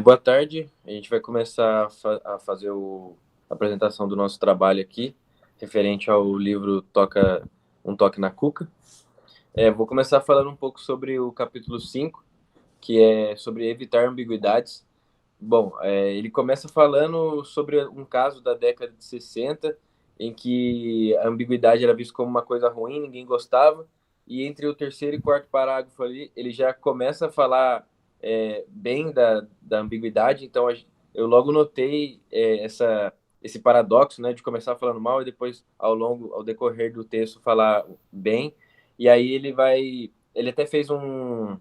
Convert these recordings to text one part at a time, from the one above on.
Boa tarde. A gente vai começar a fazer a apresentação do nosso trabalho aqui, referente ao livro Um Toque na Cuca. Vou começar falando um pouco sobre o capítulo 5, que é sobre evitar ambiguidades. Bom, ele começa falando sobre um caso da década de 60, em que a ambiguidade era vista como uma coisa ruim, ninguém gostava, e entre o terceiro e quarto parágrafo ali, ele já começa a falar bem da ambiguidade, então eu logo notei esse paradoxo, né, de começar falando mal e depois, ao decorrer do texto, falar bem, e aí ele até fez um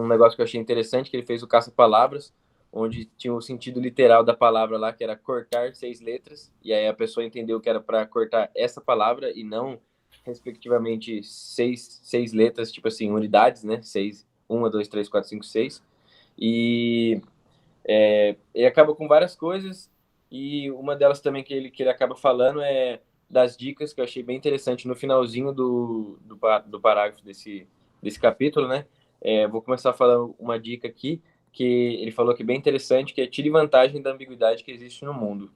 negócio que eu achei interessante, que ele fez o caça-palavras, onde tinha o sentido literal da palavra lá, que era cortar 6 letras, e aí a pessoa entendeu que era para cortar essa palavra e não, respectivamente, seis letras, tipo assim, unidades, né? Seis, uma, dois, três, quatro, cinco, seis. E ele acaba com várias coisas, e uma delas também que ele acaba falando é das dicas, que eu achei bem interessante no finalzinho do parágrafo desse capítulo, né? Vou começar falando uma dica aqui, que ele falou que é bem interessante, que é tire vantagem da ambiguidade que existe no mundo.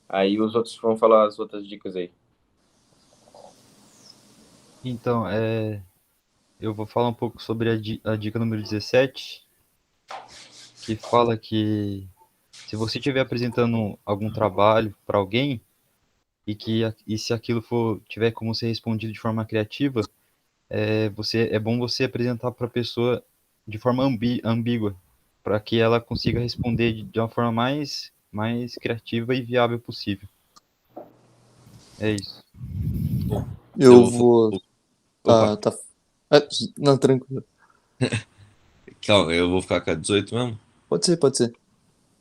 Aí os outros vão falar as outras dicas aí. Então, eu vou falar um pouco sobre a dica número 17, que fala que se você estiver apresentando algum trabalho para alguém e se aquilo tiver como ser respondido de forma criativa, é bom você apresentar para a pessoa de forma ambígua, para que ela consiga responder de uma forma mais criativa e viável possível. É isso. Bom, Eu eu vou falar vou. um pouco. Opa, Tá. Não, tranquilo. calma, eu vou ficar com a 18 mesmo? Pode ser, pode ser.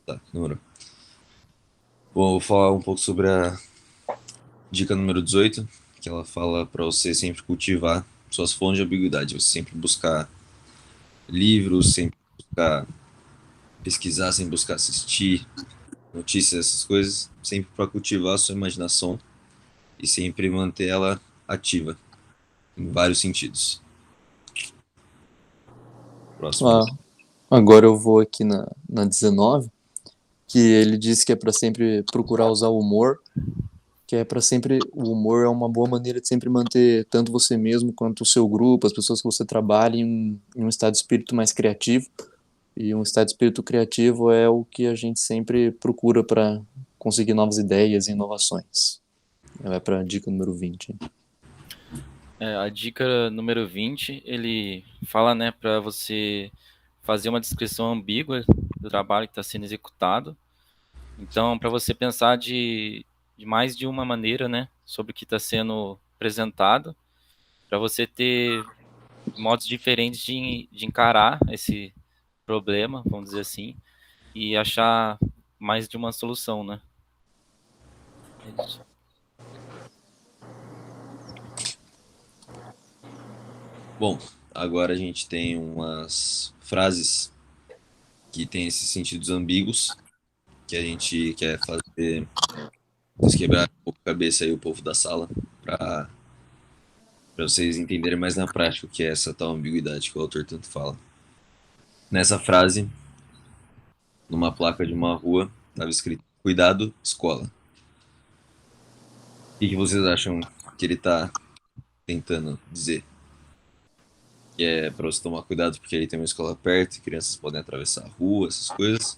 Tá, demorou. Bom, eu vou falar um pouco sobre a dica número 18, que ela fala para você sempre cultivar suas fontes de ambiguidade, você sempre buscar livros, sempre buscar pesquisar, sempre buscar assistir notícias, essas coisas, sempre para cultivar a sua imaginação e sempre manter ela ativa em vários sentidos. Próximo aí. Ah, agora eu vou aqui na 19, que ele diz que é para sempre procurar usar o humor, que é para sempre. O humor é uma boa maneira de sempre manter tanto você mesmo quanto o seu grupo, as pessoas que você trabalha, em um estado de espírito mais criativo. E um estado de espírito criativo é o que a gente sempre procura para conseguir novas ideias e inovações. Vai para a dica número 20. A dica número 20, ele fala, né, para você fazer uma descrição ambígua do trabalho que está sendo executado. Então, para você pensar de mais de uma maneira, né, sobre o que está sendo apresentado, para você ter modos diferentes de encarar esse problema, vamos dizer assim, e achar mais de uma solução, né? É isso. Bom, agora a gente tem umas frases que têm esses sentidos ambíguos que a gente quer fazer vocês quebrar um pouco a cabeça aí o povo da sala para vocês entenderem mais na prática o que é essa tal ambiguidade que o autor tanto fala. Nessa frase, numa placa de uma rua, estava escrito cuidado, escola. O que vocês acham que ele está tentando dizer? Que é para você tomar cuidado porque aí tem uma escola perto e crianças podem atravessar a rua, essas coisas?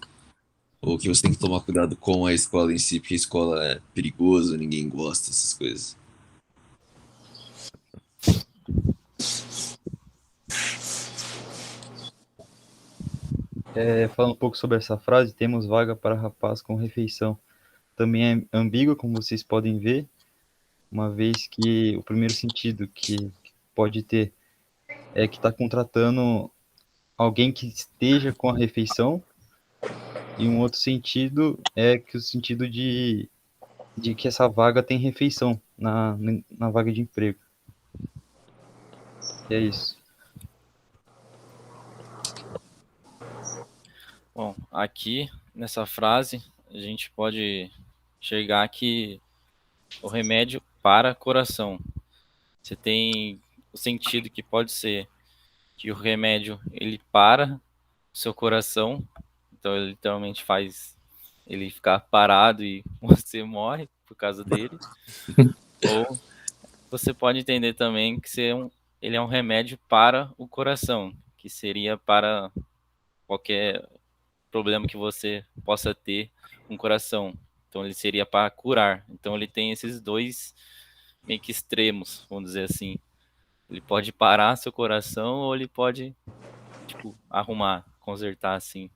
Ou que você tem que tomar cuidado com a escola em si, porque a escola é perigoso, ninguém gosta, essas coisas? Falando um pouco sobre essa frase, temos vaga para rapaz com refeição. Também é ambígua, como vocês podem ver, uma vez que o primeiro sentido que pode ter é que está contratando alguém que esteja com a refeição, e um outro sentido é que o sentido de que essa vaga tem refeição na vaga de emprego. E é isso. Bom, aqui nessa frase a gente pode chegar que o remédio para coração. Você tem o sentido que pode ser que o remédio ele para o seu coração, Então ele literalmente faz ele ficar parado e você morre por causa dele. Ou você pode entender também que ele é um remédio para o coração, que seria para qualquer problema que você possa ter com o coração. Então ele seria para curar. Então ele tem esses dois meio que extremos, vamos dizer assim. Ele pode parar seu coração ou ele pode, tipo, arrumar, consertar assim.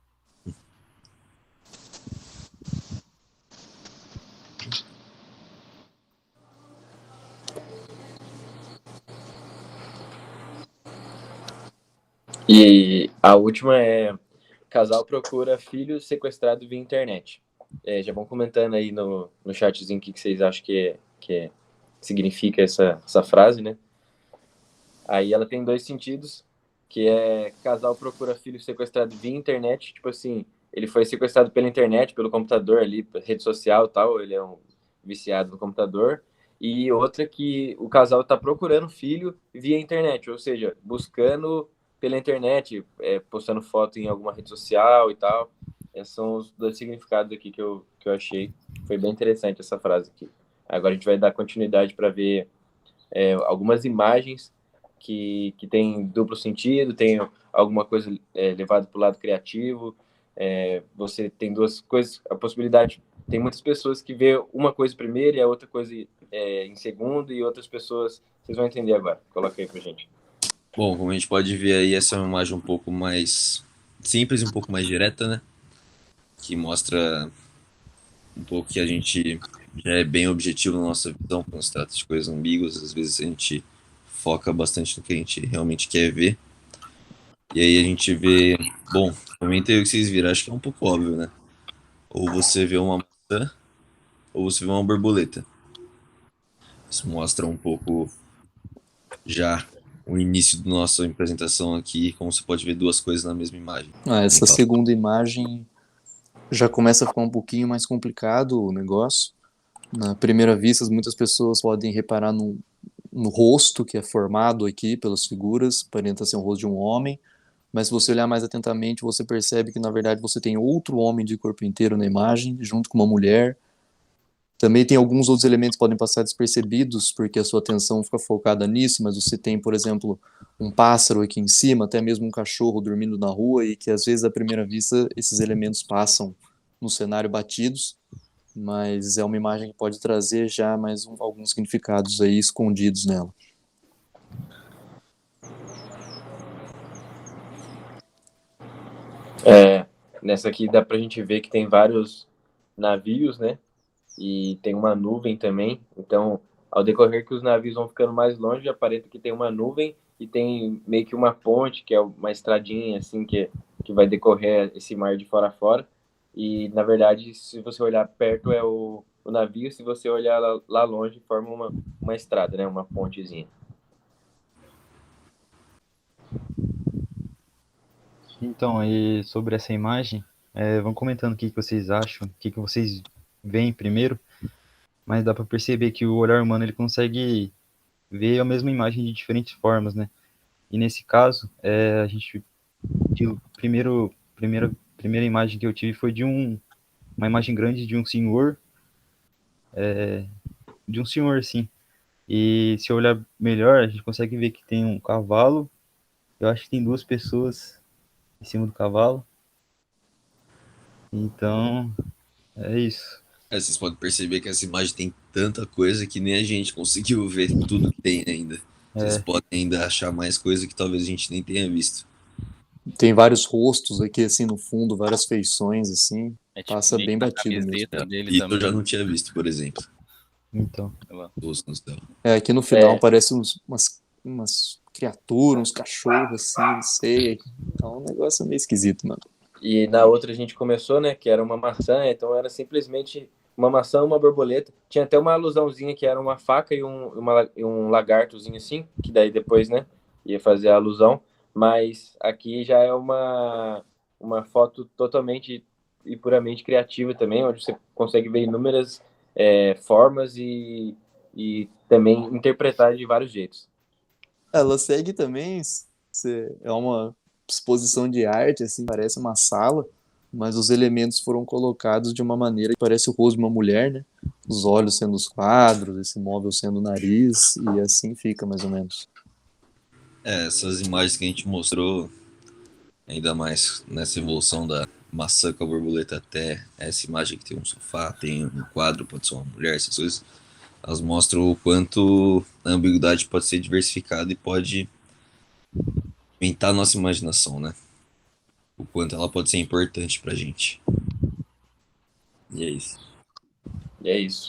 E a última é: casal procura filho sequestrado via internet. Já vão comentando aí no chatzinho o que vocês acham que significa essa frase, né? Aí ela tem dois sentidos, que é: casal procura filho sequestrado via internet, tipo assim, ele foi sequestrado pela internet, pelo computador ali, rede social e tal, ele é um viciado no computador. E outra que o casal está procurando filho via internet, ou seja, buscando pela internet, postando foto em alguma rede social e tal. Esses são os dois significados aqui que eu achei. Foi bem interessante essa frase aqui. Agora a gente vai dar continuidade para ver algumas imagens que tem duplo sentido, tem alguma coisa levada para o lado criativo. Você tem duas coisas, a possibilidade. Tem muitas pessoas que vê uma coisa primeiro e a outra coisa em segundo, e outras pessoas. Vocês vão entender agora. Coloca aí pra gente. Bom, como a gente pode ver aí, essa é uma imagem um pouco mais simples, um pouco mais direta, né? Que mostra um pouco que a gente já é bem objetivo na nossa visão quando se trata de coisas ambíguas. Às vezes a gente foca bastante no que a gente realmente quer ver. E aí a gente vê, bom, comentei o que vocês viram, acho que é um pouco óbvio, né? Ou você vê uma maçã, ou você vê uma borboleta. Isso mostra um pouco já o início da nossa apresentação aqui, como você pode ver duas coisas na mesma imagem. Essa Então, segunda imagem já começa a ficar um pouquinho mais complicado o negócio. Na primeira vista, muitas pessoas podem reparar no rosto que é formado aqui pelas figuras, aparenta ser um rosto de um homem, mas se você olhar mais atentamente, você percebe que na verdade você tem outro homem de corpo inteiro na imagem, junto com uma mulher. Também tem alguns outros elementos que podem passar despercebidos, porque a sua atenção fica focada nisso, mas você tem, por exemplo, um pássaro aqui em cima, até mesmo um cachorro dormindo na rua, e que às vezes à primeira vista esses elementos passam no cenário batidos, mas é uma imagem que pode trazer já mais alguns significados aí escondidos nela. Nessa aqui dá pra gente ver que tem vários navios, né? E tem uma nuvem também. Então, ao decorrer que os navios vão ficando mais longe, aparenta que tem uma nuvem e tem meio que uma ponte, que é uma estradinha assim que vai decorrer esse mar de fora a fora. E na verdade, se você olhar perto é o navio, se você olhar lá longe, forma uma estrada, né? Uma pontezinha. Então, e sobre essa imagem, vão comentando o que vocês acham, o que vocês veem primeiro, mas dá para perceber que o olhar humano ele consegue ver a mesma imagem de diferentes formas, né? E nesse caso, a gente primeira imagem que eu tive foi de uma imagem grande de um senhor assim. E se eu olhar melhor, a gente consegue ver que tem um cavalo. Eu acho que tem duas pessoas em cima do cavalo. Então, é isso. vocês podem perceber que essa imagem tem tanta coisa que nem a gente conseguiu ver tudo que tem ainda. Vocês podem ainda achar mais coisa que talvez a gente nem tenha visto. Tem vários rostos aqui assim no fundo, várias feições assim, Tipo, passa bem na batido mesmo. camiseta dele E também. eu já não tinha visto, por exemplo. Então, Rosto no céu. Aqui no final aparece umas criaturas, uns cachorros assim, não sei. É um negócio meio esquisito, mano. E na outra a gente começou, né, que era uma maçã, então era simplesmente uma maçã, uma borboleta. Tinha até uma alusãozinha que era uma faca e um lagartozinho assim, que daí depois, né, ia fazer a alusão. Mas aqui já é uma foto totalmente e puramente criativa também, onde você consegue ver inúmeras formas e também interpretar de vários jeitos. Ela segue também, é uma exposição de arte, assim, parece uma sala, mas os elementos foram colocados de uma maneira que parece o rosto de uma mulher, né? Os olhos sendo os quadros, esse móvel sendo o nariz, e assim fica mais ou menos. Essas imagens que a gente mostrou, ainda mais nessa evolução da maçã com a borboleta até essa imagem que tem um sofá, tem um quadro, pode ser uma mulher, essas coisas, elas mostram o quanto a ambiguidade pode ser diversificada e pode aumentar a nossa imaginação, né? O quanto ela pode ser importante pra gente. E é isso. E é isso.